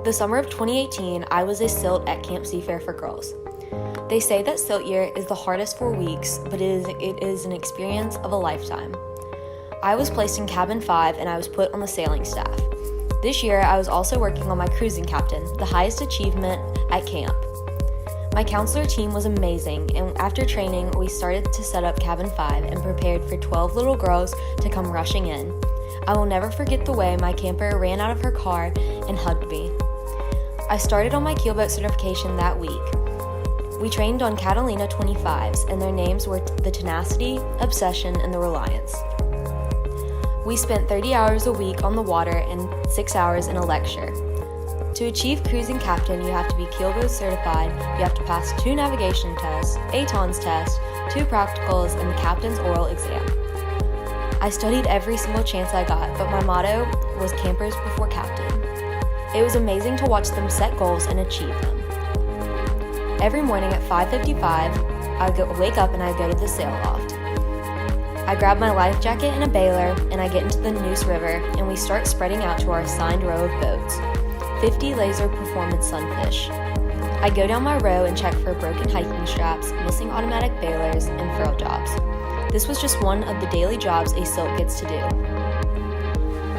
The summer of 2018, I was a SILT at Camp Seafair for girls. They say that SILT year is the hardest 4 weeks, but it is an experience of a lifetime. I was placed in Cabin 5 and I was put on the sailing staff. This year, I was also working on my cruising captain, the highest achievement at camp. My counselor team was amazing, and after training, we started to set up Cabin 5 and prepared for 12 little girls to come rushing in. I will never forget the way my camper ran out of her car and hugged me. I started on my keelboat certification that week. We trained on Catalina 25s, and their names were the Tenacity, Obsession, and the Reliance. We spent 30 hours a week on the water and 6 hours in a lecture. To achieve cruising captain, you have to be keelboat certified, you have to pass 2 navigation tests, a TONS test, 2 practicals, and the captain's oral exam. I studied every single chance I got, but my motto was campers before captain. It was amazing to watch them set goals and achieve them. Every morning at 5:55, I wake up and I go to the sail loft. I grab my life jacket and a bailer, and I get into the Neuse River, and we start spreading out to our assigned row of boats, 50 laser performance sunfish. I go down my row and check for broken hiking straps, missing automatic bailers, and furl jobs. This was just one of the daily jobs a SILT gets to do.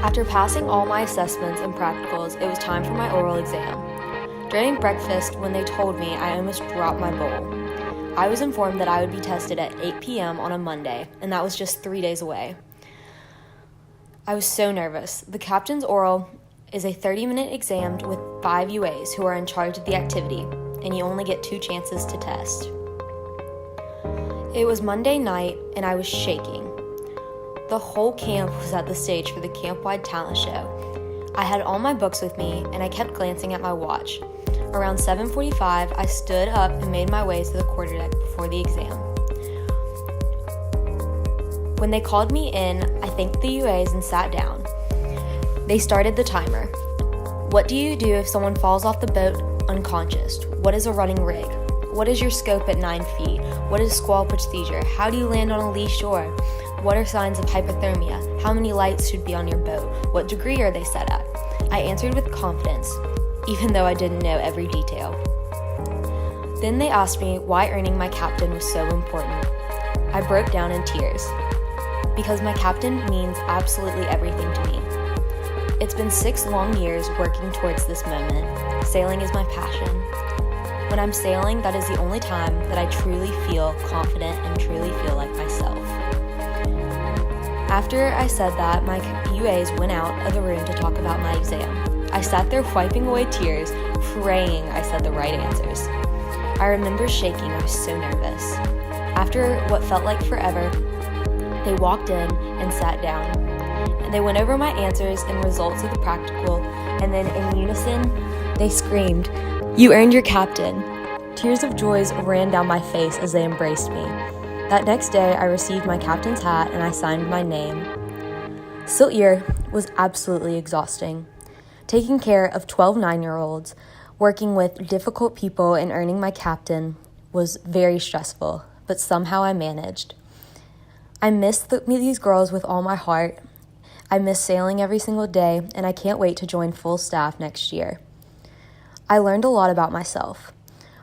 After passing all my assessments and practicals, it was time for my oral exam. During breakfast, when they told me, I almost dropped my bowl. I was informed that I would be tested at 8 p.m. on a Monday, and that was just 3 days away. I was so nervous. The captain's oral is a 30-minute exam with 5 UAs who are in charge of the activity, and you only get 2 chances to test. It was Monday night, and I was shaking. The whole camp was at the stage for the camp-wide talent show. I had all my books with me, and I kept glancing at my watch. Around 7:45, I stood up and made my way to the quarterdeck before the exam. When they called me in, I thanked the UAs and sat down. They started the timer. What do you do if someone falls off the boat unconscious? What is a running rig? What is your scope at 9 feet? What is squall procedure? How do you land on a lee shore? What are signs of hypothermia? How many lights should be on your boat? What degree are they set at? I answered with confidence, even though I didn't know every detail. Then they asked me why earning my captain was so important. I broke down in tears, because my captain means absolutely everything to me. It's been 6 long years working towards this moment. Sailing is my passion. When I'm sailing, that is the only time that I truly feel confident and truly feel like myself. After I said that, my UAs went out of the room to talk about my exam. I sat there wiping away tears, praying I said the right answers. I remember shaking, I was so nervous. After what felt like forever, they walked in and sat down. And they went over my answers and results of the practical, and then in unison, they screamed, "You earned your captain." Tears of joy ran down my face as they embraced me. That next day, I received my captain's hat and I signed my name. SILT year was absolutely exhausting. Taking care of 12 9-year-olds, working with difficult people, and earning my captain was very stressful, but somehow I managed. I miss these girls with all my heart. I miss sailing every single day, and I can't wait to join full staff next year. I learned a lot about myself.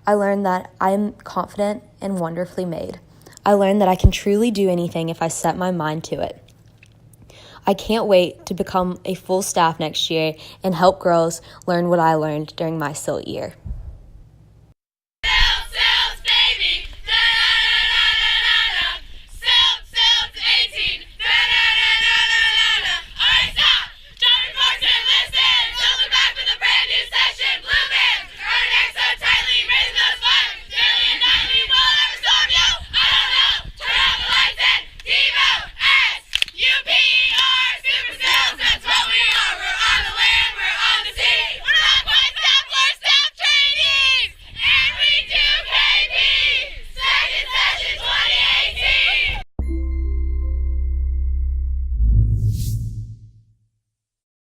I learned that I am confident and wonderfully made. I learned that I can truly do anything if I set my mind to it. I can't wait to become a full staff next year and help girls learn what I learned during my SILT year.